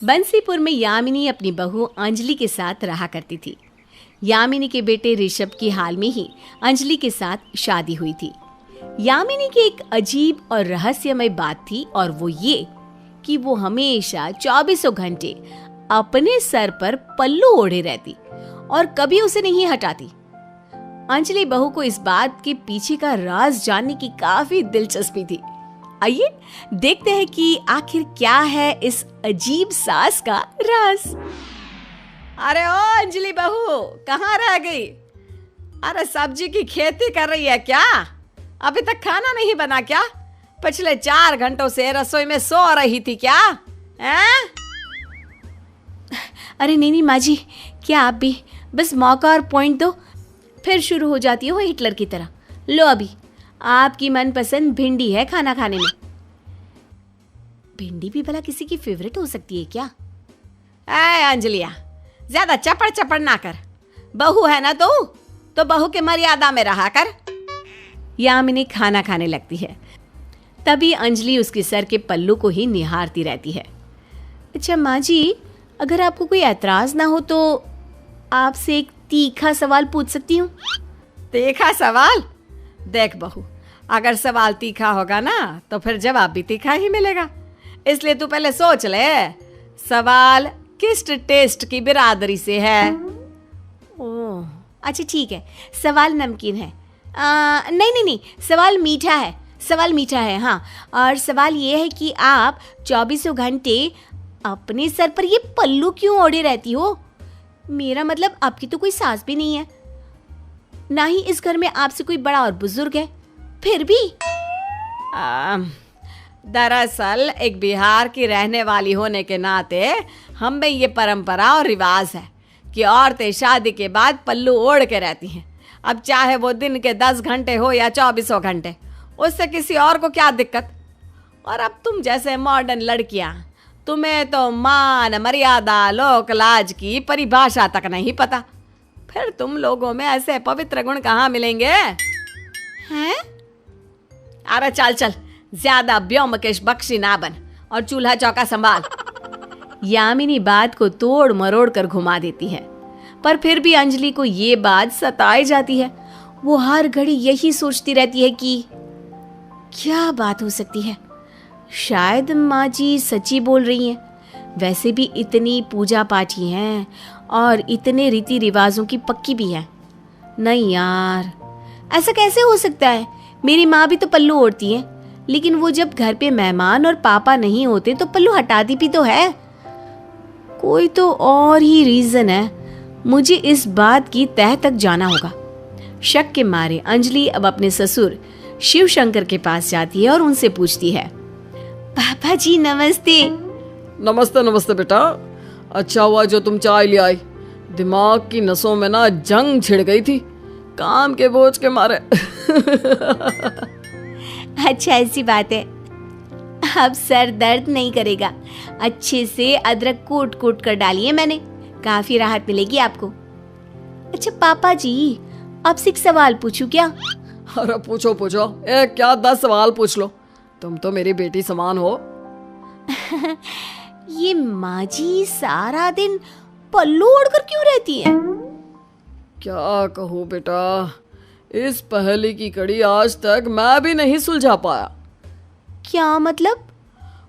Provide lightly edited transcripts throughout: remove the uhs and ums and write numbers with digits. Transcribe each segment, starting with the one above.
बंसीपुर में यामिनी अपनी बहू अंजलि के साथ रहा करती थी। यामिनी के बेटे ऋषभ की हाल में ही अंजलि के साथ शादी हुई थी। यामिनी की एक अजीब और रहस्यमय बात थी और वो ये कि वो हमेशा 24 घंटे अपने सर पर पल्लू ओढ़े रहती और कभी उसे नहीं हटाती। अंजलि बहू को इस बात के पीछे का राज जानने की काफी दिलचस्पी थी। आइए देखते हैं कि आखिर क्या है इस अजीब सास का राज। अरे ओ अंजलि बहू, कहाँ रह गई? अरे सब्जी की खेती कर रही है क्या? अभी तक खाना नहीं बना क्या? पिछले 4 घंटों से रसोई में सो रही थी क्या? हैं? अरे नहीं माँ जी, क्या आप भी बस मौका और पॉइंट दो, फिर शुरू हो जाती हो हिटलर की तरह। लो अभी आपकी मनपसंद भिंडी है खाना खाने में। भिंडी भी भला किसी की फेवरेट हो सकती है क्या? ऐ अंजलिया, ज्यादा चपड़ चपड़ ना कर। बहू है ना तो बहू के मर्यादा में रहा कर। यामिनी खाना खाने लगती है। तभी अंजलि उसके सर के पल्लू को ही निहारती रहती है। अच्छा माँ जी, अगर आपको कोई ऐतराज ना हो तो आपसे एक तीखा सवाल पूछ सकती हूँ? तीखा सवाल? देख बहू, अगर सवाल तीखा होगा ना तो फिर जवाब भी तीखा ही मिलेगा। इसलिए तू पहले सोच ले, सवाल किस टेस्ट की बिरादरी से है। ओह अच्छा ठीक है, सवाल नमकीन है। नहीं, सवाल मीठा है। सवाल मीठा है, हाँ। और सवाल ये है कि आप 24 घंटे अपने सर पर ये पल्लू क्यों ओढ़े रहती हो? मेरा मतलब आपकी तो कोई सास भी नहीं है, ना ही इस घर में आपसे कोई बड़ा और बुजुर्ग है, फिर भी। दरअसल एक बिहार की रहने वाली होने के नाते हम में ये परंपरा और रिवाज है कि औरतें शादी के बाद पल्लू ओढ़ के रहती हैं। अब चाहे वो दिन के 10 घंटे हो या 24 घंटे, उससे किसी और को क्या दिक्कत। और अब तुम जैसे मॉडर्न लड़कियां, तुम्हें तो मान मर्यादा लोक लाज की परिभाषा तक नहीं पता। फिर तुम लोगों में ऐसे पवित्र गुण कहाँ मिलेंगे हैं? अरे चल, ज्यादा ब्योमकेश बख्शी ना बन और चूल्हा चौका संभाल। यामिनी बात को तोड़ मरोड़ कर घुमा देती है, पर फिर भी अंजलि को ये बात सताई जाती है। वो हर घड़ी यही सोचती रहती है कि क्या बात हो सकती है, शायद माँ जी सच्ची बोल रही हैं। वैसे भी इतनी पूजा पाठी हैं और इतने रीति रिवाजों की पक्की भी है। नहीं यार, ऐसा कैसे हो सकता है? मेरी माँ भी तो पल्लू ओढ़ती है, लेकिन वो जब घर पे मेहमान और पापा नहीं होते तो पल्लू हटाती भी तो है। कोई तो और ही रीजन है। मुझे इस बात की तह तक जाना होगा। शक के मारे अंजलि अब अपने ससुर शिव शंकर के पास जाती है और उनसे पूछती है, पापा जी नमस्ते। नमस्ते बेटा। अच्छा हुआ जो तुम चाय ले आई। दिमाग की नसों में ना जंग छिड़ गई थी काम के बोझ के मारे। अच्छा ऐसी बात है, अब सर दर्द नहीं करेगा। अच्छे से अदरक कूट कूट कर डालिए मैंने, काफी राहत मिलेगी आपको। अच्छा पापा जी, आपसे एक सवाल पूछूं क्या? अरे पूछो, एक क्या 10 सवाल पूछ लो, तुम तो मेरी बेटी समान हो। ये माँ जी सारा दिन पल्लू ओढ़कर क्यों रहती है? क्या कहूँ बेटा, इस पहेली की कड़ी आज तक मैं भी नहीं सुलझा पाया। क्या मतलब?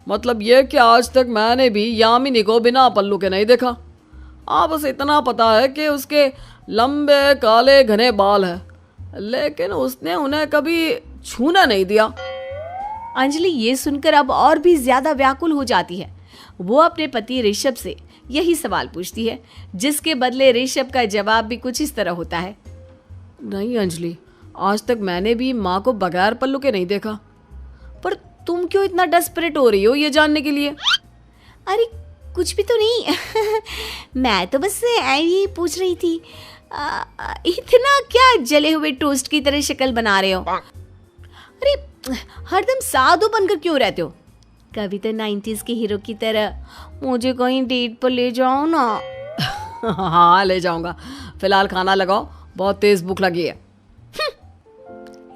मतलब ये कि आज तक मैंने भी यामिनी को बिना पल्लू के नहीं देखा। बस इतना पता है कि उसके लंबे काले घने बाल हैं, लेकिन उसने उन्हें कभी छूना नहीं दिया। अंजलि ये सुनकर अब और भी ज्यादा व्याकुल हो जाती है। वो अपने पति ऋषभ से यही सवाल पूछती है, जिसके बदले ऋषभ का जवाब भी कुछ इस तरह होता है, नहीं अंजलि, आज तक मैंने भी माँ को बगैर पल्लू के नहीं देखा। पर तुम क्यों इतना डेस्परेट हो रही हो ये जानने के लिए? अरे कुछ भी तो नहीं। मैं तो बस यही पूछ रही थी। इतना क्या जले हुए टोस्ट की तरह शक्ल बना रहे हो? अरे हरदम साधु बनकर क्यों रहते हो? कभी तो 90s के हीरो की तरह मुझे कहीं डेट पर ले जाओ ना। हाँ ले जाऊंगा, फिलहाल खाना लगाओ, बहुत तेज भूख लगी है।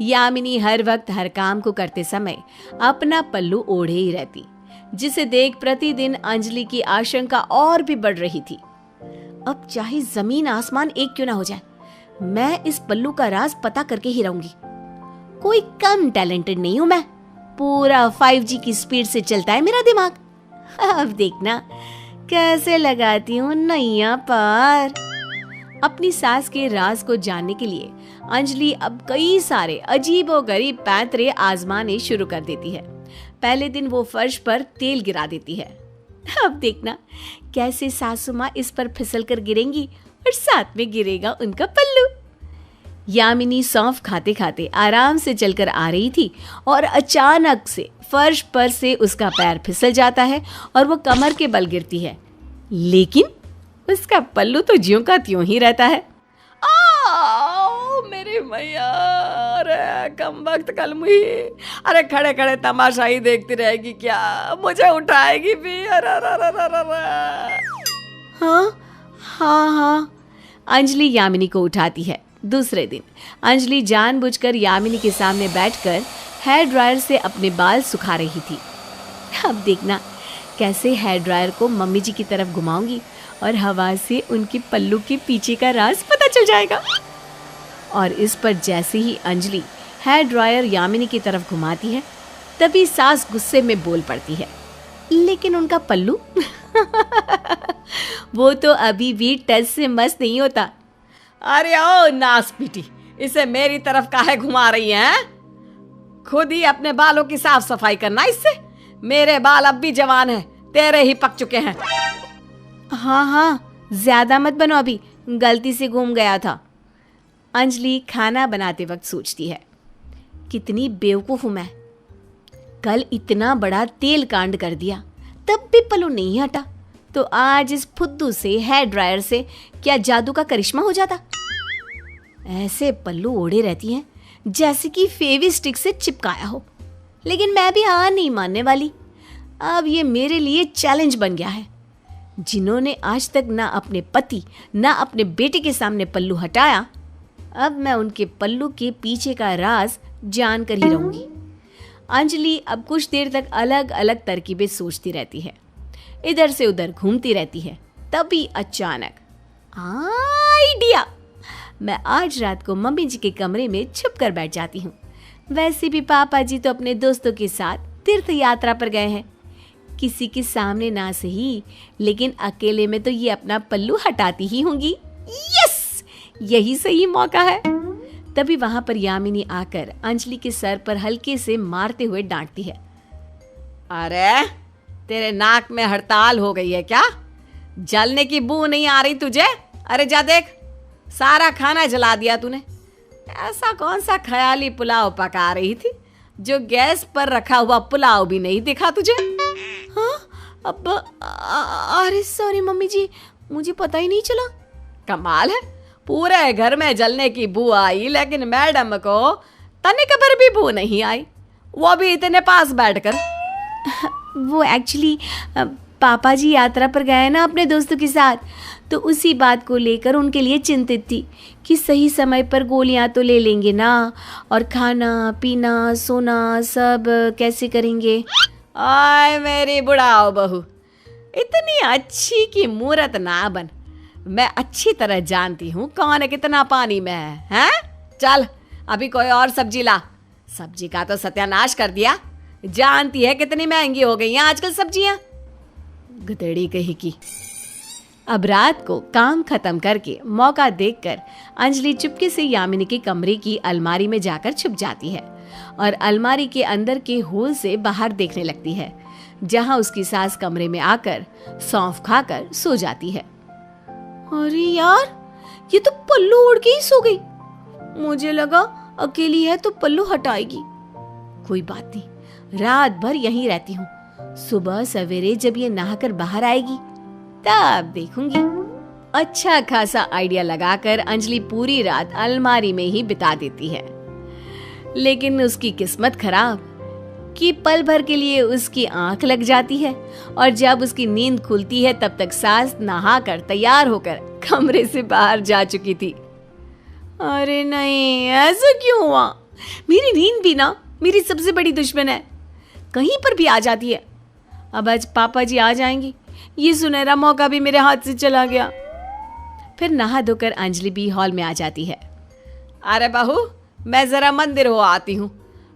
यामिनी हर वक्त हर काम को करते समय अपना पल्लू ओढ़े ही रहती। जिसे देख प्रतिदिन अंजलि की आशंका और भी बढ़ रही थी। अब चाहे जमीन आसमान एक क्यों ना हो जाए, मैं इस पल्लू का राज पता करके ही रहूंगी। कोई कम टैलेंटेड नहीं हूं मैं, पूरा 5G की स्पीड से चलता है मेरा दिमाग। अब देखना कैसे लगाती हूँ नैया पार। अपनी सास के राज को जानने के लिए अंजलि अब कई सारे अजीबोगरीब पैंतरे आजमाने शुरू कर देती है। पहले दिन वो फर्श पर तेल गिरा देती है। अब देखना कैसे सासू माँ इस पर फिसल कर गिरेंगी और साथ में गिरेगा उनका पल्लू। यामिनी सौंफ खाते खाते आराम से चलकर आ रही थी और अचानक से फर्श पर से उसका पैर फिसल जाता है और वो कमर के बल गिरती है, लेकिन उसका पल्लू तो ज्यों का त्यों ही रहता है। मेरी मैया, अरे कम वक्त कल मुही, अरे खड़े खड़े तमाशा ही देखती रहेगी क्या, मुझे उठाएगी भी। हाँ, अंजलि यामिनी को उठाती है। दूसरे दिन अंजलि जानबूझकर यामिनी के सामने बैठकर हेयर ड्रायर से अपने बाल सुखा रही थी। अब देखना कैसे हेयर ड्रायर को मम्मी जी की तरफ घुमाऊंगी और हवा से उनके पल्लू के पीछे का राज पता चल जाएगा। और इस पर जैसे ही अंजलि हेयर ड्रायर यामिनी की तरफ घुमाती है, तभी सास गुस्से में बोल पड़ती है, लेकिन उनका पल्लू वो तो अभी भी टच से मस्त नहीं होता। अरे ओ नास पीटी, इसे मेरी तरफ काहे घुमा रही है? खुद ही अपने बालों की साफ सफाई करना इससे। मेरे बाल अब भी जवान हैं, तेरे ही पक चुके हैं। हाँ, ज्यादा मत बनो, अभी गलती से घूम गया था। अंजलि खाना बनाते वक्त सोचती है, कितनी बेवकूफ हूं मैं। कल इतना बड़ा तेल कांड कर दिया, तब भी पल्लू नहीं हटा, तो आज इस फुद्दू से हेयर ड्रायर से क्या जादू का करिश्मा हो जाता। ऐसे पल्लू ओढ़े रहती हैं जैसे कि फेविस्टिक से चिपकाया हो। लेकिन मैं भी हार नहीं मानने वाली। अब ये मेरे लिए चैलेंज बन गया है। जिन्होंने आज तक ना अपने पति ना अपने बेटे के सामने पल्लू हटाया, अब मैं उनके पल्लू के पीछे का राज जान कर ही रहूंगी। अंजलि अब कुछ देर तक अलग अलग तरकीबें सोचती रहती है, इधर से उधर घूमती रहती है। तभी अचानक आइडिया, मैं आज रात को मम्मी जी के कमरे में छुप कर बैठ जाती हूँ। वैसे भी पापा जी तो अपने दोस्तों के साथ तीर्थ यात्रा पर गए हैं, किसी के सामने ना सही, लेकिन अकेले में तो ये अपना पल्लू हटाती ही होंगी। यस, यही सही मौका है। तभी वहां पर यामिनी आकर अंजलि के सर पर हल्के से मारते हुए डांटती है, अरे तेरे नाक में हड़ताल हो गई है क्या? जलने की बू नहीं आ रही तुझे? अरे जा देख, सारा खाना जला दिया तूने। ऐसा कौन सा ख्याली पुलाव पका रही थी जो गैस पर रखा हुआ पुलाव भी नहीं दिखा तुझे? हाँ, अब अरे सॉरी मम्मी जी, मुझे पता ही नहीं चला। कमाल है, पूरे घर में जलने की बू आई, लेकिन मैडम को तनिक भर भी बू नहीं आई, वो भी इतने पास बैठकर। वो एक्चुअली पापा जी यात्रा पर गए ना अपने दोस्तों के साथ, तो उसी बात को लेकर उनके लिए चिंतित थी कि सही समय पर गोलियां तो ले लेंगे ना, और खाना पीना सोना सब कैसे करेंगे। आय मेरी बुढ़ाओ बहू, इतनी अच्छी की मूरत ना बन। मैं अच्छी तरह जानती हूँ कौन कितना पानी में है? चल अभी कोई और सब्जी ला। सब्जी का तो सत्यानाश कर दिया, जानती है कितनी महंगी हो गई हैं आजकल सब्जियां। गधेड़ी कही की। अब रात को काम खत्म करके मौका देखकर अंजलि चुपके से यामिनी के कमरे की अलमारी में जाकर छुप जाती है और अलमारी के अंदर के होल से बाहर देखने लगती है, जहां उसकी सास कमरे में आकर सौंफ खाकर सो जाती है। अरे यार, ये तो पल्लू उड़ के ही सो गई। मुझे लगा अकेली है तो पल्लू हटाएगी। कोई बात नहीं, रात भर यहीं रहती हूँ। सुबह सवेरे जब ये नहाकर बाहर आएगी तब देखूंगी। अच्छा खासा आइडिया लगाकर अंजलि पूरी रात अलमारी में ही बिता देती है। लेकिन उसकी किस्मत खराब कि पल भर के लिए उसकी आंख लग जाती है और जब उसकी नींद खुलती है तब तक सास नहाकर तैयार होकर कमरे से बाहर जा चुकी थी। अरे नहीं, ऐसा क्यों हुआ? मेरी नींद भी ना मेरी सबसे बड़ी दुश्मन है, कहीं पर भी आ जाती है। अब आज पापा जी आ जाएंगी, ये सुनहरा मौका भी मेरे हाथ से चला गया। फिर नहा धोकर अंजलि भी हॉल में आ जाती है। अरे बहू, मैं जरा मंदिर हो आती हूँ,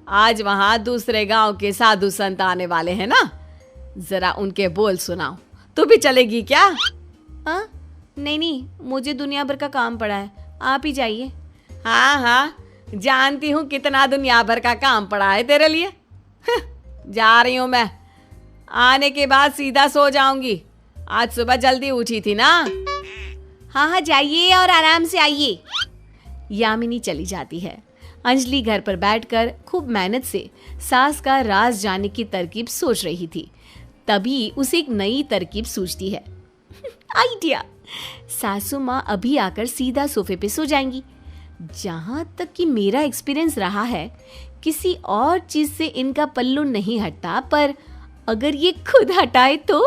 आज वहां दूसरे गांव के साधु संत आने वाले हैं ना, जरा उनके बोल सुनाओ। तू भी चलेगी क्या? नहीं, मुझे दुनिया भर का काम पड़ा है, आप ही जाइए। हाँ, जानती हूँ कितना दुनिया भर का काम पड़ा है तेरे लिए। जा रही हूँ मैं, आने के बाद सीधा सो जाऊंगी, आज सुबह जल्दी उठी थी ना। हाँ, जाइए और आराम से आइए। यामिनी चली जाती है। अंजलि घर पर बैठकर खूब मेहनत से सास का राज जानने की तरकीब सोच रही थी। तभी उसे एक नई तरकीब सूझती है। आइडिया! सासू माँ अभी आकर सीधा सोफे पे सो जाएंगी। जहां तक कि मेरा एक्सपीरियंस रहा है, किसी और चीज से इनका पल्लू नहीं हटता, पर अगर ये खुद हटाए तो।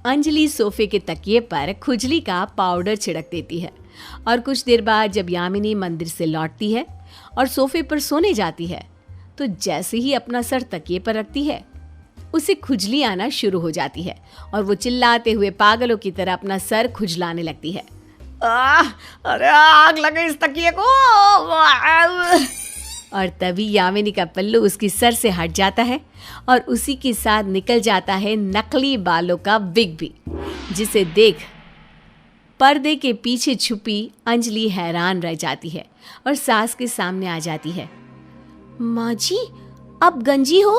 अंजलि सोफे के तकिए पर खुजली का पाउडर छिड़क देती है और कुछ देर बाद जब यामिनी मंदिर से लौटती है और सोफे पर सोने जाती है, तो जैसे ही अपना सर तकिए पर रखती है, उसे खुजली आना शुरू हो जाती है और वो चिल्लाते हुए पागलों की तरह अपना सर खुजलाने लगती है। अरे आग लगे इस तकिए को। और तभी यामिनी का पल्लू उसकी सर से हट जाता है और उसी के साथ निकल जाता है नकली बालों का विग भी, जिसे देख पर्दे के पीछे छुपी अंजलि हैरान रह जाती है और सास के सामने आ जाती है। माँ जी, आप गंजी हो?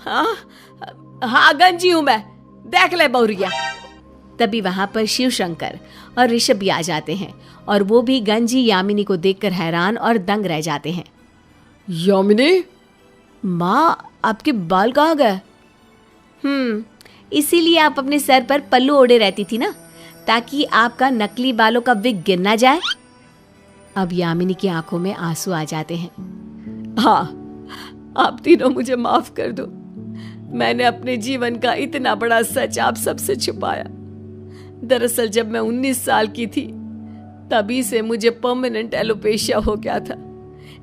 हाँ, गंजी हूं मैं, देख ले बहुरिया। तभी वहां पर शिव शंकर और ऋषभ भी आ जाते हैं और वो भी गंजी यामिनी को देखकर हैरान और दंग रह जाते हैं। यामिनी, माँ, आपके बाल कहाँ गए? इसीलिए आप अपने सर पर पल्लू ओढ़े रहती थी ना, ताकि आपका नकली बालों का विग गिर ना जाए। अब यामिनी की आंखों में आंसू आ जाते हैं। हाँ, आप तीनों मुझे माफ कर दो, मैंने अपने जीवन का इतना बड़ा सच आप सबसे छुपाया। दरअसल जब मैं 19 साल की थी, तभी से मुझे परमानेंट एलोपेशिया हो गया था,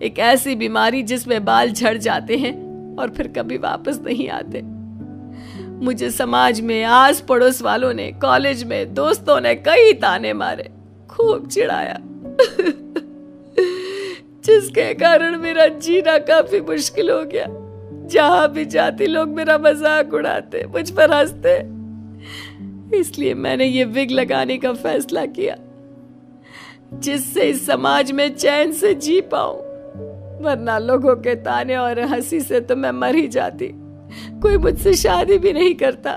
एक ऐसी बीमारी जिसमें बाल झड़ जाते हैं और फिर कभी वापस नहीं आते। मुझे समाज में, आस पड़ोस वालों ने, कॉलेज में दोस्तों ने कई ताने मारे, खूब चिढ़ाया, जिसके कारण मेरा जीना काफी मुश्किल हो गया। जहां भी जाती लोग मेरा मजाक उड़ाते, मुझ पर हंसते। इसलिए मैंने ये विग लगाने का फैसला किया, जिससे इस समाज में चैन से जी पाऊं, वरना लोगों के ताने और हंसी से तो मैं मर ही जाती, कोई मुझसे शादी भी नहीं करता।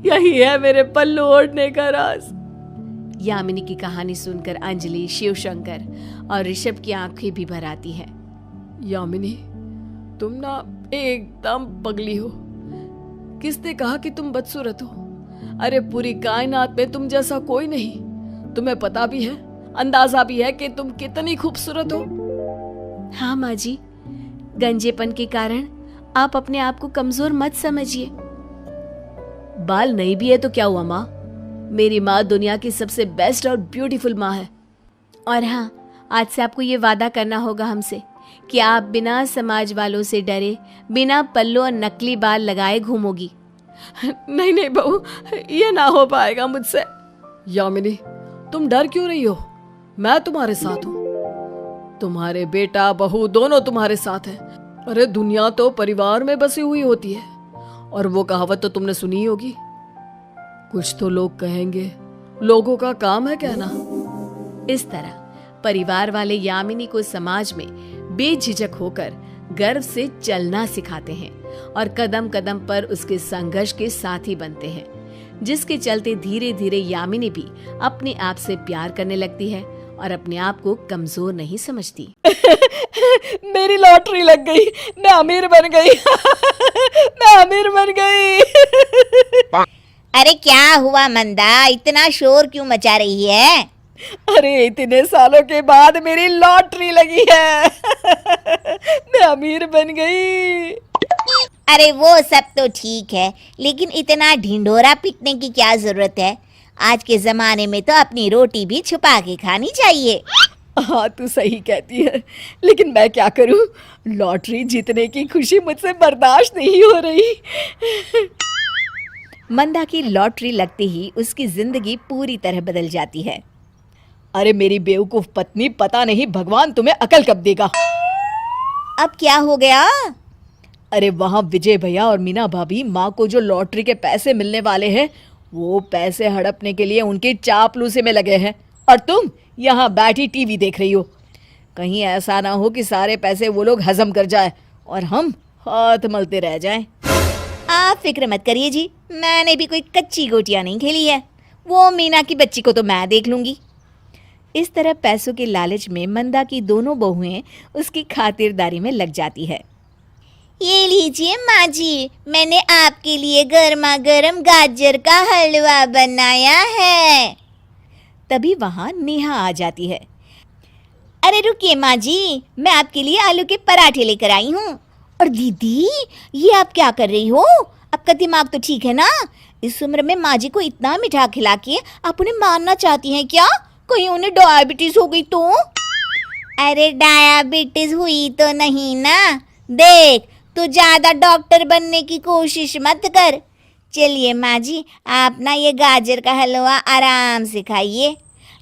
यही है मेरे पल्लू ओढ़ने का राज। यामिनी की कहानी सुनकर अंजलि, शिव शंकर और ऋषभ की आंखें भी भर आती हैं। यामिनी, तुम ना एकदम पगली हो। किसने कहा कि तुम बदसूरत हो? अरे पूरी कायनात में तुम जैसा कोई नहीं। तुम्हें पता भी है, अंदाजा भी है कि तुम कितनी खूबसूरत हो। हाँ माँ जी, गंजेपन के कारण आप अपने आप को कमजोर मत समझिए। बाल नहीं भी है तो क्या हुआ माँ, मेरी माँ दुनिया की सबसे बेस्ट और ब्यूटीफुल माँ है। और हाँ, आज से आपको ये वादा करना होगा हमसे कि आप बिना समाज वालों से डरे, बिना पल्लू और नकली बाल लगाए घूमोगी। नहीं बहू, ये ना हो पाएगा मुझसे। यामिनी, तुम डर क्यों रही हो? मैं तुम्हारे साथ हूँ। तुम्हारे बेटा बहू दोनों तुम्हारे साथ हैं। अरे दुनिया तो परिवार में बसी हुई होती है, और वो कहावत तो तुमने सुनी होगी, कुछ तो लोग कहेंगे, लोगों का काम है कहना। इस तरह परिवार वाले यामिनी को समाज में बेझिझक होकर गर्व से चलना सिखाते हैं और कदम कदम पर उसके संघर्ष के साथी बनते हैं, जिसके चलते धीरे धीरे यामिनी भी अपने आप से प्यार करने लगती है और अपने आप को कमजोर नहीं समझती। मेरी लॉटरी लग गई, मैं अमीर बन गई। मैं अमीर बन गई। अरे क्या हुआ मंदा, इतना शोर क्यों मचा रही है? अरे इतने सालों के बाद मेरी लॉटरी लगी है। मैं अमीर बन गई। अरे वो सब तो ठीक है, लेकिन इतना ढिंढोरा पीटने की क्या जरूरत है? आज के जमाने में तो अपनी रोटी भी छुपा के खानी चाहिए। हाँ, तू सही कहती है, लेकिन मैं क्या करूं? लॉटरी जीतने की खुशी मुझसे बर्दाश्त नहीं हो रही। मंदा की लॉटरी लगते ही उसकी जिंदगी पूरी तरह बदल जाती है। अरे मेरी बेवकूफ पत्नी, पता नहीं भगवान तुम्हें अकल कब देगा। अब क्या हो गया? अरे वहां विजय भैया और मीना भाभी माँ को जो लॉटरी के पैसे मिलने वाले हैं वो पैसे हड़पने के लिए उनकी चापलूसी में लगे हैं, और तुम यहाँ बैठी टीवी देख रही हो। कहीं ऐसा ना हो कि सारे पैसे वो लोग हजम कर जाए और हम हाथ मलते रह जाएं। आप फिक्र मत करिए जी, मैंने भी कोई कच्ची गोटियां नहीं खेली है। वो मीना की बच्ची को तो मैं देख लूंगी। इस तरह पैसों के लालच में मंदा की दोनों बहुएं उसकी खातिरदारी में लग जाती है। ये लीजिए माँ जी, मैंने आपके लिए गर्मा गर्म गाजर का हलवा बनाया है। तभी वहां नेहा आ जाती है। अरे रुकिए माँ जी, मैं आपके लिए आलू के पराठे लेकर आई हूँ। और दीदी, ये आप क्या कर रही हो? आपका दिमाग तो ठीक है ना? इस उम्र में माँ जी को इतना मीठा खिला के आप उन्हें मारना चाहती हैं क्या? कहीं उन्हें डायबिटीज हो गई तो? अरे डायबिटीज हुई तो नहीं ना। देख, तू ज्यादा डॉक्टर बनने की कोशिश मत कर। चलिए माँ जी, आप ना ये गाजर का हलवा आराम से खाइए।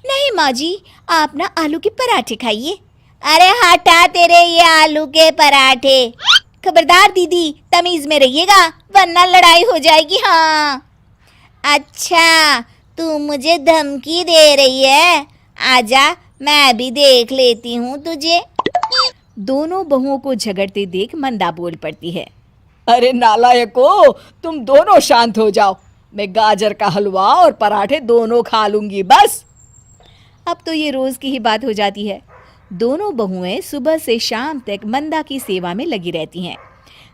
नहीं माँ जी, आप ना आलू के पराठे खाइए। अरे हटा तेरे ये आलू के पराठे। खबरदार दीदी, तमीज में रहिएगा वरना लड़ाई हो जाएगी। हाँ अच्छा, तू मुझे धमकी दे रही है? आजा, मैं भी देख लेती हूँ तुझे। दोनों बहुओं को झगड़ते देख मंदा बोल पड़ती है। अरे नालायको, तुम दोनों शांत हो जाओ। मैं गाजर का हलवा और पराठे दोनों खा लूंगी बस। अब तो ये रोज की ही बात हो जाती है। दोनों बहुएं सुबह से शाम तक मंदा की सेवा में लगी रहती हैं।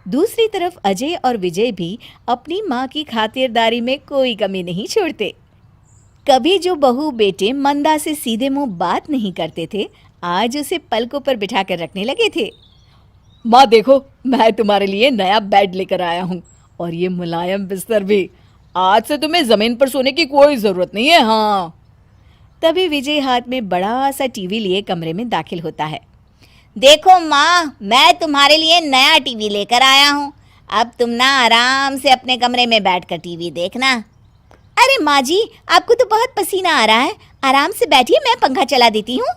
दूसरी तरफ अजय और विजय भी अपनी माँ की खातिरदारी में कोई कमी नहीं छोड़ते। कभी जो बहू बेटे मंदा से सीधे मुंह बात नहीं करते थे, आज उसे पलकों पर बिठाकर रखने लगे थे। माँ देखो, मैं तुम्हारे लिए नया बेड लेकर आया हूँ और ये मुलायम बिस्तर भी। आज से तुम्हें जमीन पर सोने की कोई जरूरत नहीं है। हाँ। तभी विजय हाथ में बड़ा सा टीवी लिए कमरे में दाखिल होता है। देखो माँ, मैं तुम्हारे लिए नया टीवी लेकर आया हूँ। अब तुम ना आराम से अपने कमरे में बैठकर टीवी देखना। अरे माँ जी, आपको तो बहुत पसीना आ रहा है, आराम से बैठिए, मैं पंखा चला देती हूँ।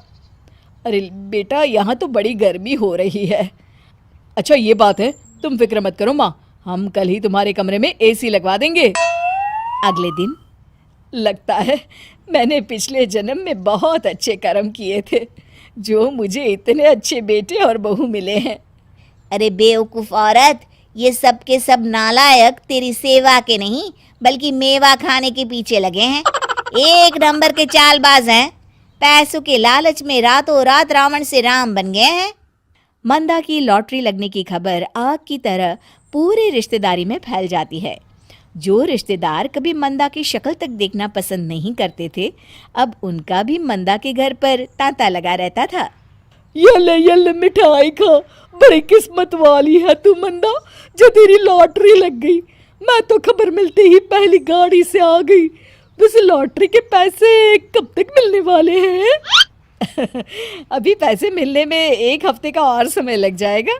अरे बेटा, यहाँ तो बड़ी गर्मी हो रही है। अच्छा ये बात है, तुम फिक्र मत करो माँ, हम कल ही तुम्हारे कमरे में एसी लगवा देंगे। अगले दिन लगता है मैंने पिछले जन्म में बहुत अच्छे कर्म किए थे जो मुझे इतने अच्छे बेटे और बहू मिले हैं। अरे बेवकूफ औरत, ये सब के सब नालायक तेरी सेवा के नहीं बल्कि मेवा खाने के पीछे लगे हैं। एक नंबर के चालबाज हैं। पैसों के लालच में रातों रात रावण से राम बन गए हैं। मंदा की लॉटरी लगने की खबर आग की तरह पूरी रिश्तेदारी में फैल जाती है। जो रिश्तेदार कभी मंदा की शक्ल तक देखना पसंद नहीं करते थे, अब उनका भी मंदा के घर पर तांता लगा रहता था। ये मिठाई खा, बड़ी किस्मत वाली है तू मंदा, जो तेरी लॉटरी लग गई। मैं तो खबर मिलते ही पहली गाड़ी से आ गई। वैसे लॉटरी के पैसे कब तक मिलने वाले हैं? अभी पैसे मिलने में 1 हफ्ते का और समय लग जाएगा।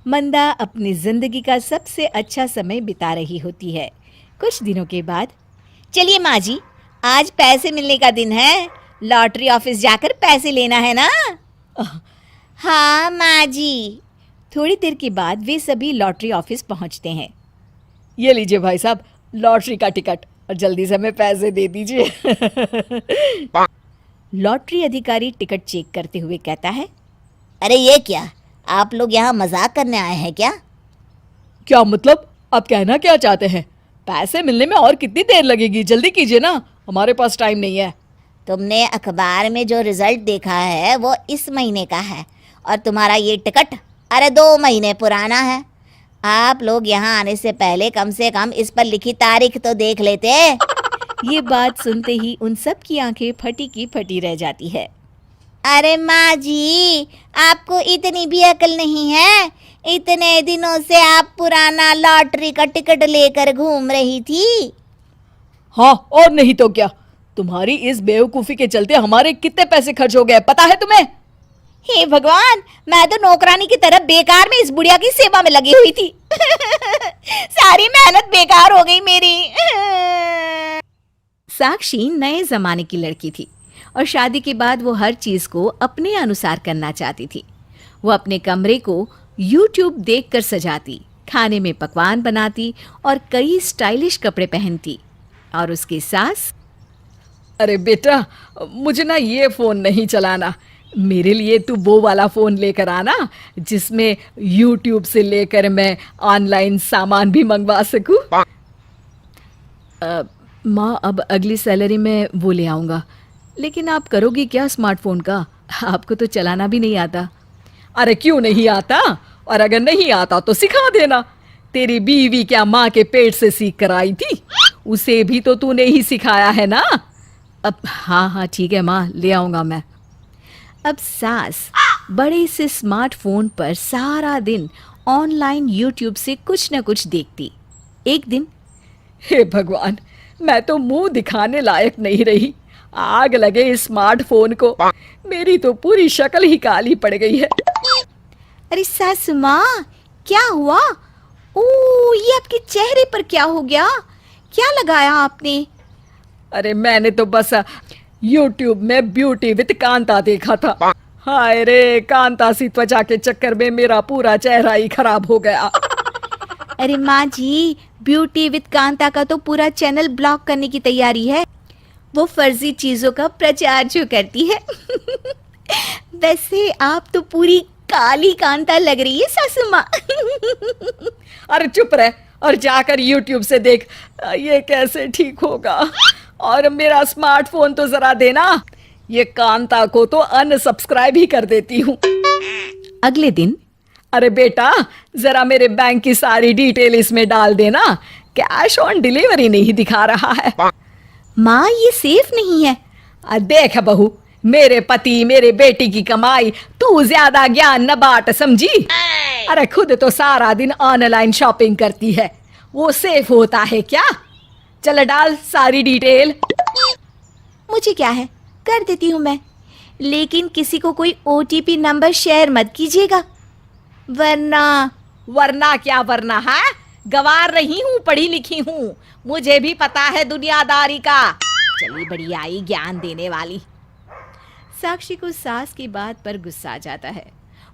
मंदा अपनी जिंदगी का सबसे अच्छा समय बिता रही होती है। कुछ दिनों के बाद, चलिए माँ जी, आज पैसे मिलने का दिन है, लॉटरी ऑफिस जाकर पैसे लेना है ना? हाँ माँ जी। थोड़ी देर के बाद वे सभी लॉटरी ऑफिस पहुँचते हैं। ये लीजिए भाई साहब, लॉटरी का टिकट, और जल्दी से हमें पैसे दे दीजिए। लॉटरी अधिकारी टिकट चेक करते हुए कहता है, अरे ये क्या, आप लोग यहाँ मजाक करने आए हैं क्या? क्या मतलब? आप कहना क्या चाहते हैं? पैसे मिलने में और कितनी देर लगेगी? जल्दी कीजिए ना, हमारे पास टाइम नहीं है। तुमने अखबार में जो रिजल्ट देखा है वो इस महीने का है, और तुम्हारा ये टिकट अरे 2 महीने पुराना है। आप लोग यहाँ आने से पहले कम से कम इस पर लिखी तारीख तो देख लेते। ये बात सुनते ही उन सब की आंखें फटी की फटी रह जाती है। अरे माँ जी, आपको इतनी भी अकल नहीं है? इतने दिनों से आप पुराना लॉटरी का टिकट लेकर घूम रही थी। हाँ और नहीं तो क्या, तुम्हारी इस बेवकूफी के चलते हमारे कितने पैसे खर्च हो गए पता है तुम्हें? हे भगवान, मैं तो नौकरानी की तरह बेकार में इस बुढ़िया की सेवा में लगी हुई थी। सारी मेहनत बेकार हो गई मेरी। साक्षी नए जमाने की लड़की थी और शादी के बाद वो हर चीज को अपने अनुसार करना चाहती थी। वो अपने कमरे को YouTube देखकर सजाती, खाने में पकवान बनाती और कई स्टाइलिश कपड़े पहनती। और उसकी सास, अरे बेटा, मुझे ना ये फ़ोन नहीं चलाना, मेरे लिए तू वो वाला फ़ोन लेकर आना जिसमें YouTube से लेकर मैं ऑनलाइन सामान भी मंगवा सकूं। माँ, अब अगली सैलरी में वो ले आऊँगा। लेकिन आप करोगी क्या स्मार्टफोन का? आपको तो चलाना भी नहीं आता। अरे क्यों नहीं आता? और अगर नहीं आता तो सिखा देना। तेरी बीवी क्या माँ के पेट से सीख कर आई थी? उसे भी तो तूने ही सिखाया है ना। अब हाँ ठीक है माँ, ले आऊँगा मैं। अब सास बड़े से स्मार्टफोन पर सारा दिन ऑनलाइन YouTube से कुछ न कुछ देखती। एक दिन, हे भगवान, मैं तो मुंह दिखाने लायक नहीं रही। आग लगे इस स्मार्टफोन को, मेरी तो पूरी शक्ल ही काली पड़ गई है। अरे सासू माँ, क्या हुआ? ये आपके चेहरे पर क्या हो गया? क्या लगाया आपने? अरे मैंने तो बस YouTube में ब्यूटी विद कांता देखा था। हाय रे, कांता सी त्वचा के चक्कर में मेरा पूरा चेहरा ही खराब हो गया। अरे माँ जी, ब्यूटी विद कांता का तो पूरा चैनल ब्लॉक करने की तैयारी है। वो फर्जी चीजों का प्रचार जो करती है। वैसे आप तो पूरी काली कांता लग रही है सासू माँ। अरे चुप रह और जाकर YouTube से देख। ये कैसे ठीक होगा? और मेरा स्मार्टफोन तो जरा देना, ये कांता को तो अनसब्सक्राइब ही कर देती हूँ। अगले दिन, अरे बेटा, जरा मेरे बैंक की सारी डिटेल इसमें डाल देना। कैश ऑन डिलीवरी नहीं दिखा रहा है। माँ, ये सेफ नहीं है। देख बहू, मेरे पति मेरे बेटी की कमाई तू ज्यादा ज्ञान न बांट, समझी? अरे खुद तो सारा दिन ऑनलाइन शॉपिंग करती है, वो सेफ होता है क्या? चल डाल सारी डिटेल। मुझे क्या है, कर देती हूँ मैं। लेकिन किसी को कोई OTP नंबर शेयर मत कीजिएगा, वरना क्या वरना है? गवार नहीं हूँ, पढ़ी लिखी हूँ, मुझे भी पता है दुनियादारी का। चली बड़ी आई ज्ञान देने वाली। साक्षी को सास की बात पर गुस्सा आ जाता है।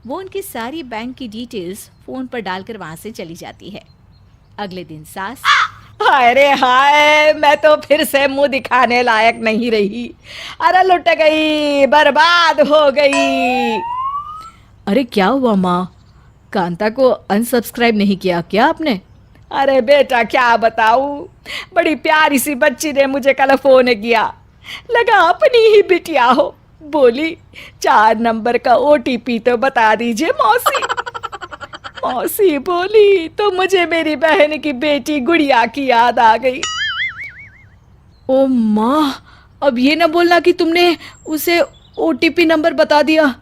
वो उनकी सारी बैंक की डिटेल्स फोन पर डालकर वहां से चली जाती है। अगले दिन सास, हाय रे हाय, मैं तो फिर से मुंह दिखाने लायक नहीं रही। अरे लुट गई, बर्बाद हो गई। अरे क्या हुआ माँ, कांता को अनसब्सक्राइब नहीं किया क्या आपने? अरे बेटा क्या बताऊं, बड़ी प्यारी सी बच्ची ने मुझे कल फोन किया, लगा अपनी ही बिटिया हो। बोली 4 नंबर का OTP तो बता दीजिए मौसी। मौसी बोली तो मुझे मेरी बहन की बेटी गुड़िया की याद आ गई। ओ माँ, अब ये ना बोलना कि तुमने उसे OTP नंबर बता दिया।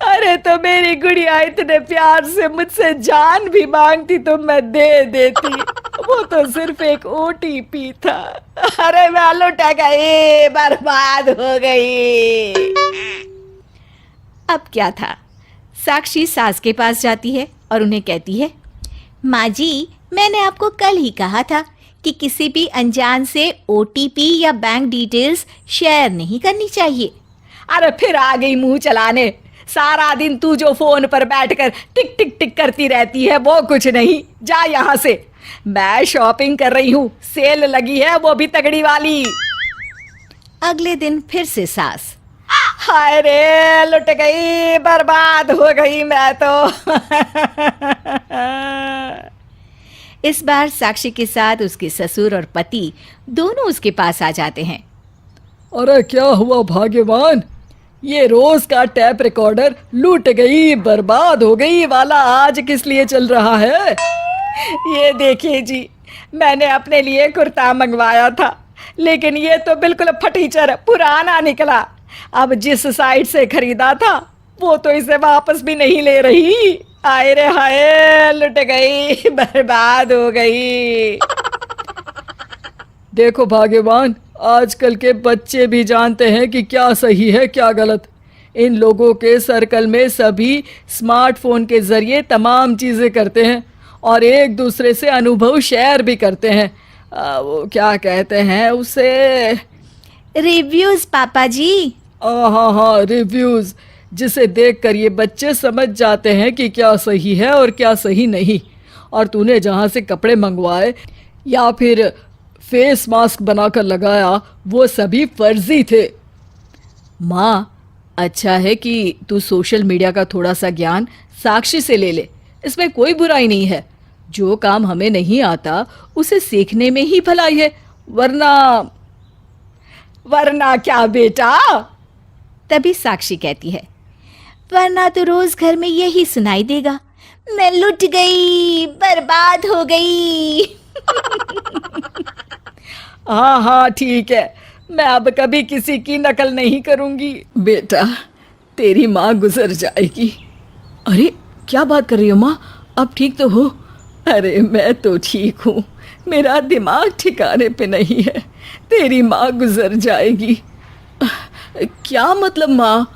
अरे तो मेरी गुड़िया इतने प्यार से मुझसे जान भी मांगती तो मैं दे देती, वो तो सिर्फ एक OTP था। अरे मैं लुट गई, बर्बाद हो गई। अब क्या था? साक्षी सास के पास जाती है और उन्हें कहती है, माँ जी, मैंने आपको कल ही कहा था कि किसी भी अनजान से OTP या बैंक डिटेल्स शेयर नहीं करनी चाहिए। अरे फिर आ गई मुंह चलाने। सारा दिन तू जो फोन पर बैठकर टिक टिक टिक करती रहती है वो कुछ नहीं, जा यहाँ से। मैं शॉपिंग कर रही हूँ, सेल लगी है वो भी तगड़ी वाली। अगले दिन फिर से सास, हाय रे, लुट गई, बर्बाद हो गई मैं तो। इस बार साक्षी के साथ उसके ससुर और पति दोनों उसके पास आ जाते हैं। अरे क्या हुआ भाग्यवान, ये रोज का टैप रिकॉर्डर लूट गई, बर्बाद हो गई वाला आज किस लिए चल रहा है? ये देखिए जी, मैंने अपने लिए कुर्ता मंगवाया था, लेकिन ये तो बिल्कुल फटीचर पुराना निकला। अब जिस साइट से खरीदा था वो तो इसे वापस भी नहीं ले रही। आए रे हाय, लुट गई, बर्बाद हो गई। देखो भाग्यवान, आजकल के बच्चे भी जानते हैं कि क्या सही है क्या गलत। इन लोगों के सर्कल में सभी स्मार्टफोन के जरिए तमाम चीज़ें करते हैं और एक दूसरे से अनुभव शेयर भी करते हैं। वो क्या कहते हैं उसे? रिव्यूज पापा जी। हाँ हाँ, रिव्यूज़, जिसे देखकर ये बच्चे समझ जाते हैं कि क्या सही है और क्या सही नहीं। और तूने जहाँ से कपड़े मंगवाए या फिर फेस मास्क बनाकर लगाया, वो सभी फर्जी थे। माँ, अच्छा है कि तू सोशल मीडिया का थोड़ा सा ज्ञान साक्षी से ले ले, इसमें कोई बुराई नहीं है। जो काम हमें नहीं आता उसे सीखने में ही भलाई है, वरना क्या बेटा? तभी साक्षी कहती है, वरना तो रोज घर में यही सुनाई देगा, मैं लुट गई, बर्बाद हो गई। हाँ हाँ ठीक है, मैं अब कभी किसी की नकल नहीं करूंगी। बेटा, तेरी माँ गुजर जाएगी। अरे क्या बात कर रही हो माँ, अब ठीक तो हो? अरे मैं तो ठीक हूँ, मेरा दिमाग ठिकाने पे नहीं है। तेरी माँ गुजर जाएगी। क्या मतलब माँ?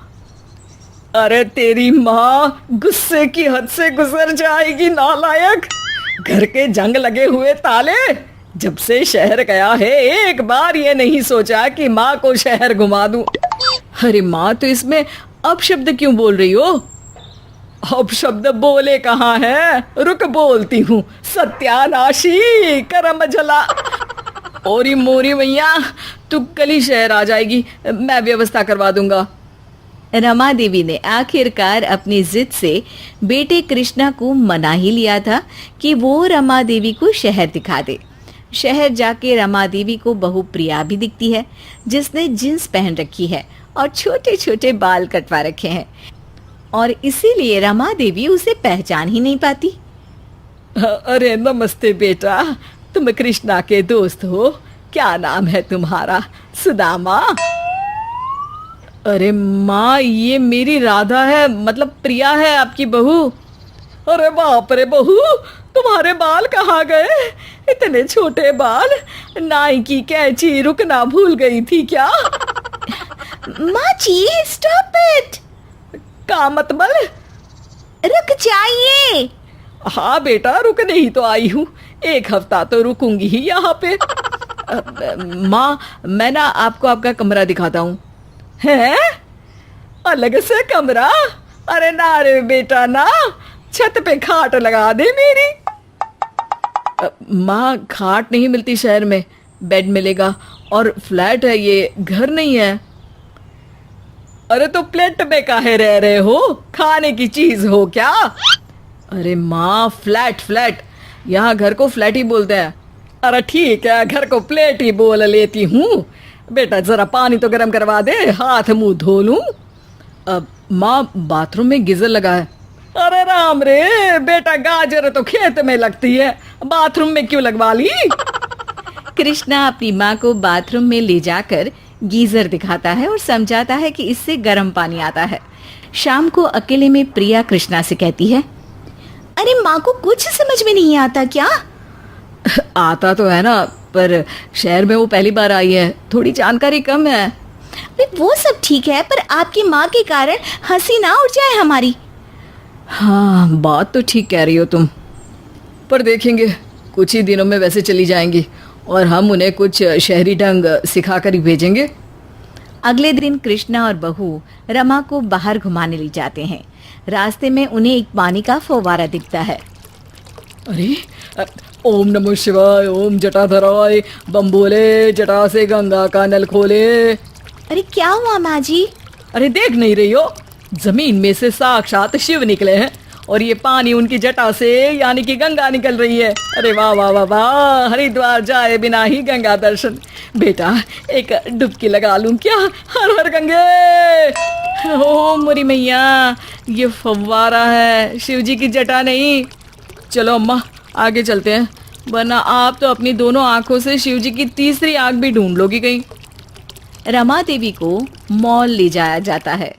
अरे तेरी माँ गुस्से की हद से गुजर जाएगी नालायक। घर के जंग लगे हुए ताले, जब से शहर गया है एक बार ये नहीं सोचा कि माँ को शहर घुमा दूं। अरे माँ, तो इसमें अब शब्द क्यों बोल रही हो? अब शब्द बोले कहाँ है, रुक बोलती हूँ। सत्यानाशी करम जला। ओरी मोरी मैया, तू कल ही शहर आ जाएगी, मैं व्यवस्था करवा दूंगा। रमा देवी ने आखिरकार अपनी जिद से बेटे कृष्णा को मना ही लिया था कि वो रमा देवी को शहर दिखा दे। शहर जाके रमा देवी को बहू प्रिया भी दिखती है, जिसने जींस पहन रखी है और छोटे छोटे बाल कटवा रखे हैं, और इसीलिए रमा देवी उसे पहचान ही नहीं पाती। अरे नमस्ते बेटा, तुम कृष्णा के दोस्त हो? क्या नाम है तुम्हारा? सुदामा? अरे माँ, ये मेरी राधा है, मतलब प्रिया है, आपकी बहू। अरे बाप रे बहू, तुम्हारे बाल कहाँ गए? इतने छोटे बाल, नाई की कैंची रुकना भूल गई थी क्या? माँ जी, स्टॉप इट। का मतलब? रुक जाइए। हाँ बेटा, रुकने ही तो आई हूँ, एक हफ्ता तो रुकूंगी ही यहाँ पे। माँ, मैं ना आपको आपका कमरा दिखाता हूँ। है? अलग से कमरा? अरे ना रे बेटा ना, छत पे खाट लगा दे मेरी। माँ, खाट नहीं मिलती शहर में, बेड मिलेगा, और फ्लैट है ये, घर नहीं है। अरे तो प्लेट में काहे रह रहे हो? खाने की चीज हो क्या? अरे माँ, फ्लैट, यहाँ घर को फ्लैट ही बोलते हैं। अरे ठीक है, घर को प्लेट ही बोल लेती हूँ। बेटा जरा पानी तो गर्म करवा दे, हाथ मुंह धो लूं। अब माँ, बाथरूम में गीजर लगा है। अरे राम रे बेटा, गाजर तो खेत में लगती है, बाथरूम में क्यों लगवा ली? कृष्णा अपनी माँ को बाथरूम में ले जाकर गीजर दिखाता है और समझाता है कि इससे गर्म पानी आता है। शाम को अकेले में प्रिया कृष्णा से कहती है, अरे माँ को कुछ समझ में नहीं आता क्या? आता तो है ना, पर शहर में वो पहली बार आई है, थोड़ी जानकारी कम है। अरे वो सब ठीक है, पर आपकी माँ के कारण हंसी ना उड़ जाए हमारी। हाँ, बात तो ठीक कह रही हो तुम, पर देखेंगे, कुछ ही दिनों में वैसे चली जाएंगी और हम उन्हें कुछ शहरी ढंग सिखा कर ही भेजेंगे। अगले दिन कृष्णा और बहू रमा को बाहर घुमाने ले जाते हैं। रास्ते में उन्हें एक पानी का फव्वारा दिखता है। अरे ओम नमः शिवाय, ओम जटाधराय, बम बोले, जटा से गंगा का नल खोले। अरे क्या हुआ माँ जी? अरे देख नहीं रही हो, जमीन में से साक्षात शिव निकले हैं और ये पानी उनकी जटा से यानी कि गंगा निकल रही है। अरे वाह वाह वाह वाह, हरिद्वार जाए बिना ही गंगा दर्शन। बेटा एक डुबकी लगा लूं क्या? हर हर गंगे। ओ मोरी मैया, ये फव्वारा है, शिव जी की जटा नहीं। चलो अम्मा, आगे चलते हैं, वरना आप तो अपनी दोनों आंखों से शिव जी की तीसरी आंख भी ढूंढ लोगी कहीं। रमा देवी को मॉल ले जाया जाता है,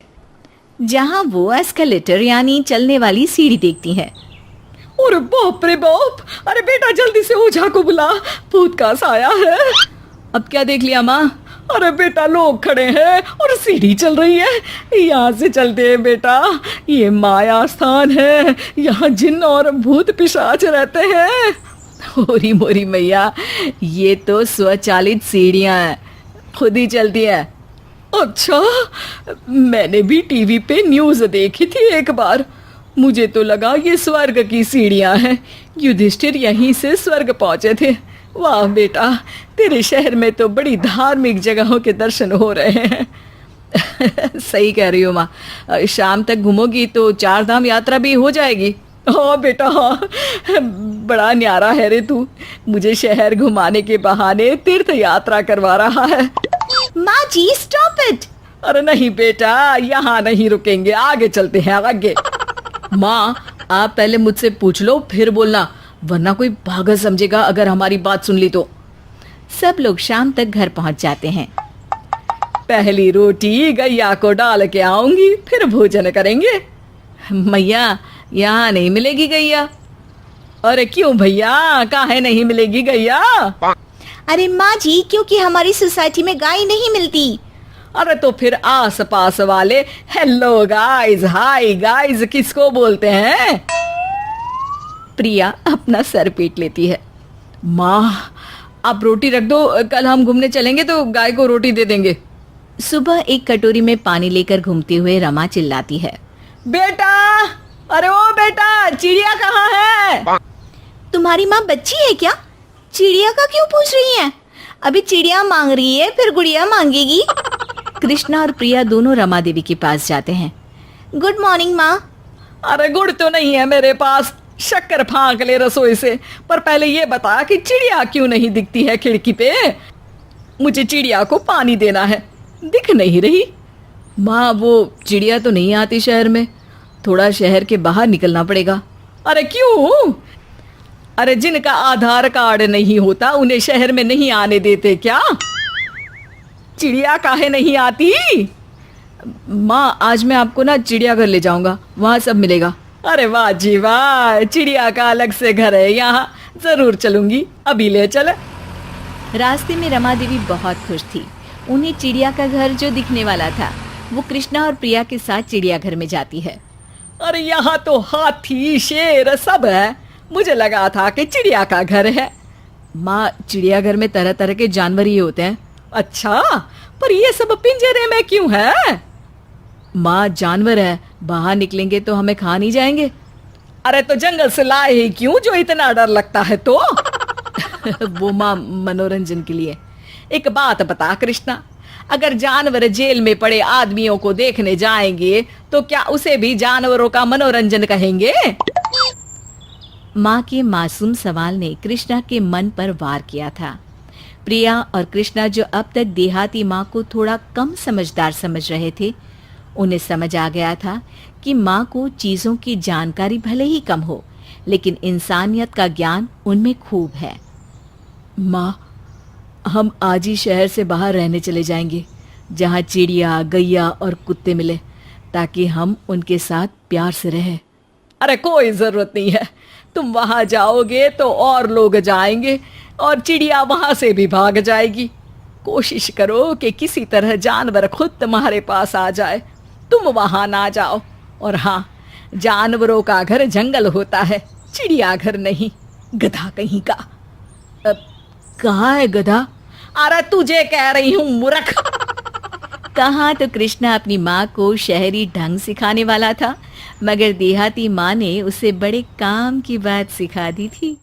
जहां वो एस्केलेटर यानी चलने वाली सीढ़ी देखती हैं। अरे बाप रे बाप, अरे बेटा जल्दी से ओझा को बुला, भूत का साया है। अब क्या देख लिया माँ? अरे बेटा लोग खड़े हैं और सीढ़ी चल रही है, यहाँ से चलते हैं बेटा, ये माया स्थान है, यहाँ जिन्न और भूत पिशाच रहते हैं। होरी मोरी मैया, ये तो स्वचालित सीढ़ियाँ हैं, खुद ही चलती है। अच्छा, मैंने भी टीवी पे न्यूज़ देखी थी एक बार, मुझे तो लगा ये स्वर्ग की सीढ़ियाँ हैं, युधिष्ठिर यहीं से स्वर्ग पहुँचे थे। वाह बेटा, तेरे शहर में तो बड़ी धार्मिक जगहों के दर्शन हो रहे हैं। सही कह रही हो माँ, शाम तक घूमोगी तो 4 धाम यात्रा भी हो जाएगी। हाँ बेटा हाँ, बड़ा न्यारा है रे तू, मुझे शहर घुमाने के बहाने तीर्थ यात्रा करवा रहा है। माँ जी स्टॉप इट। अरे नहीं बेटा, यहाँ नहीं रुकेंगे, आगे चलते हैं आगे। माँ आप पहले मुझसे पूछ लो फिर बोलना, वरना कोई पागल समझेगा अगर हमारी बात सुन ली तो। सब लोग शाम तक घर पहुंच जाते हैं। पहली रोटी गैया को डाल के आऊंगी, फिर भोजन करेंगे। मैया यहाँ नहीं मिलेगी गैया। अरे क्यों भैया, काहे नहीं मिलेगी गैया? अरे माँ जी, क्योंकि हमारी सोसाइटी में गाय नहीं मिलती। अरे तो फिर आस पास वाले हेलो गाइस, हाय गाइस किसको बोलते हैं? प्रिया अपना सर पीट लेती है। माँ आप रोटी रख दो, कल हम घूमने चलेंगे तो गाय को रोटी दे देंगे। सुबह एक कटोरी में पानी लेकर घूमते हुए रमा चिल्लाती है, बेटा, अरे ओ बेटा, चिड़िया कहाँ है? तुम्हारी माँ बच्ची है क्या? चिड़िया का क्यों पूछ रही है? अभी चिड़िया मांग रही है, फिर गुड़िया मांगेगी। कृष्णा और प्रिया दोनों रमा देवी के पास जाते हैं। गुड मॉर्निंग माँ। अरे गुड़ तो नहीं है मेरे पास, शक्कर फाँक ले रसोई से, पर पहले ये बता कि चिड़िया क्यों नहीं दिखती है खिड़की पे? मुझे चिड़िया को पानी देना है, दिख नहीं रही। माँ वो चिड़िया तो नहीं आती शहर में, थोड़ा शहर के बाहर निकलना पड़ेगा। अरे क्यों? अरे जिनका आधार कार्ड नहीं होता उन्हें शहर में नहीं आने देते क्या? चिड़िया काहे नहीं आती? माँ आज मैं आपको ना चिड़ियाघर ले जाऊंगा, वहाँ सब मिलेगा। अरे वाह जी वाह, चिड़िया का अलग से घर है यहाँ, जरूर चलूंगी, अभी ले चल। रास्ते में रमा देवी बहुत खुश थी। उन्हें चिड़िया का घर जो दिखने वाला था, वो कृष्णा और प्रिया के साथ चिड़ियाघर में जाती है। अरे यहाँ तो हाथी शेर सब है, मुझे लगा था कि चिड़िया का घर है। माँ चिड़ियाघर में तरह तरह के जानवर ही होते हैं। अच्छा, पर ये सब पिंजरे में क्यों है? माँ जानवर है, बाहर निकलेंगे तो हमें खा नहीं जाएंगे। अरे तो जंगल से लाए ही क्यों जो इतना डर लगता है तो? वो माँ मनोरंजन के लिए। एक बात बता कृष्णा, अगर जानवर जेल में पड़े आदमियों को देखने जाएंगे तो क्या उसे भी जानवरों का मनोरंजन कहेंगे? माँ के मासूम सवाल ने कृष्णा के मन पर वार किया था। प्रिया और कृष्णा जो अब तक देहाती माँ को थोड़ा कम समझदार समझ रहे थे, उन्हें समझ आ गया था कि माँ को चीज़ों की जानकारी भले ही कम हो, लेकिन इंसानियत का ज्ञान उनमें खूब है। माँ हम आज ही शहर से बाहर रहने चले जाएंगे, जहाँ चिड़िया, गैया और कुत्ते मिले, ताकि हम उनके साथ प्यार से रहें। अरे कोई ज़रूरत नहीं है, तुम वहाँ जाओगे तो और लोग जाएंगे और चिड़िया वहाँ से भी भाग जाएगी। कोशिश करो कि किसी तरह जानवर खुद तुम्हारे पास आ जाए, तुम वहाँ ना जाओ। और हाँ, जानवरों का घर जंगल होता है, चिड़िया घर नहीं, गधा कहीं का। कहाँ है गधा? अरे तुझे कह रही हूँ मूर्ख। कहाँ तो कृष्णा अपनी माँ को शहरी ढंग सिखाने वाला था, मगर देहाती माँ ने उसे बड़े काम की बात सिखा दी थी।